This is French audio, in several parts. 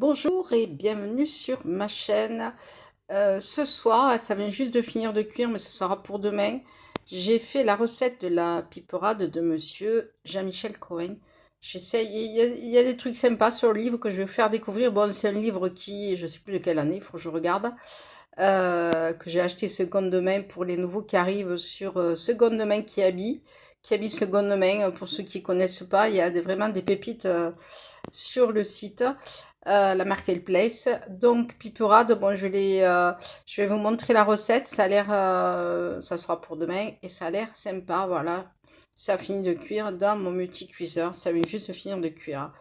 Bonjour et bienvenue sur ma chaîne. Ce soir, ça vient juste de finir de cuire, mais ce sera pour demain. J'ai fait la recette de la piperade de monsieur Jean-Michel Cohen. J'essaye, il y a des trucs sympas sur le livre que je vais vous faire découvrir. Bon, c'est un livre qui, je sais plus de quelle année, il faut que je regarde, que j'ai acheté seconde main pour les nouveaux qui arrivent sur seconde main qui habille seconde main. Pour ceux qui connaissent pas, il y a vraiment des pépites sur le site, la marketplace. Donc piperade, bon je vais vous montrer la recette. Ça a l'air, ça sera pour demain et ça a l'air sympa. Voilà, ça a fini de cuire dans mon multi-cuiseur. Ça vient juste de finir de cuire.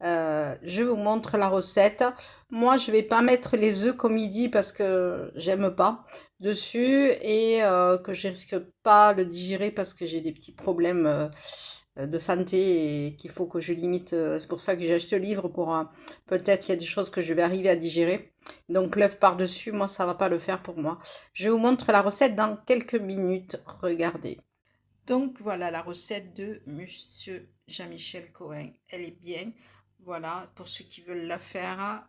Je vous montre la recette. Moi, je vais pas mettre les œufs comme il dit parce que j'aime pas dessus et que je risque pas le digérer parce que j'ai des petits problèmes de santé et qu'il faut que je limite. C'est pour ça que j'ai acheté ce livre pour peut-être il y a des choses que je vais arriver à digérer. Donc l'œuf par-dessus, moi, ça va pas le faire pour moi. Je vous montre la recette dans quelques minutes. Regardez. Donc voilà la recette de Monsieur Jean-Michel Cohen. Elle est bien. Voilà, pour ceux qui veulent la faire,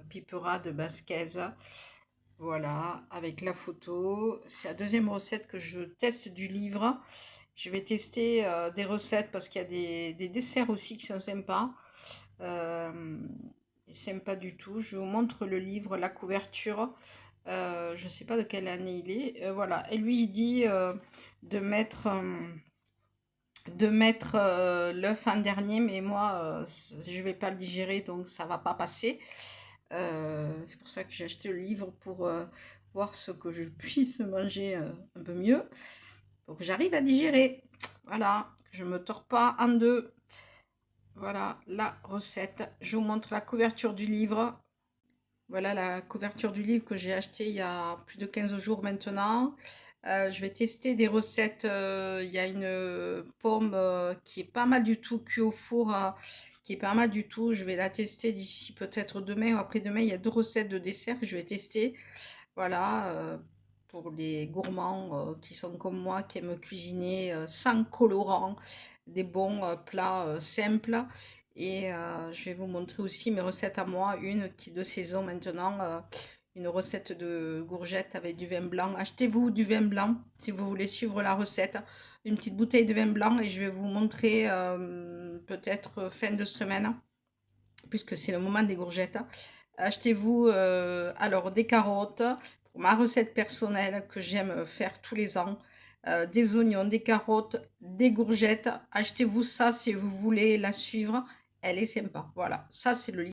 pipera de basquez. Voilà, avec la photo. C'est la deuxième recette que je teste du livre. Je vais tester des recettes parce qu'il y a des desserts aussi qui sont sympas. Euh, Sympa du tout. Je vous montre le livre, la couverture. Je ne sais pas de quelle année il est. Voilà. Et lui, il dit de mettre, l'œuf en dernier, mais moi, je vais pas le digérer, donc ça va pas passer. C'est pour ça que j'ai acheté le livre pour voir ce que je puisse manger un peu mieux. Donc j'arrive à digérer. Voilà, je me tords pas en deux. Voilà la recette. Je vous montre la couverture du livre. Voilà la couverture du livre que j'ai acheté il y a plus de 15 jours maintenant. Je vais tester des recettes. Il y a une pomme qui est pas mal du tout cuite au four, qui est pas mal du tout. Je vais la tester d'ici peut-être demain ou après-demain. Il y a deux recettes de dessert que je vais tester. Voilà, pour les gourmands qui sont comme moi, qui aiment cuisiner sans colorant, des bons plats simples. Et je vais vous montrer aussi mes recettes à moi, une qui est de saison maintenant, une recette de courgettes avec du vin blanc. Achetez-vous du vin blanc si vous voulez suivre la recette, une petite bouteille de vin blanc et je vais vous montrer peut-être fin de semaine, puisque c'est le moment des courgettes. Achetez-vous alors des carottes pour ma recette personnelle que j'aime faire tous les ans. Des oignons, des carottes, des courgettes. Achetez-vous ça si vous voulez la suivre. Elle est sympa. Voilà, ça c'est le livre.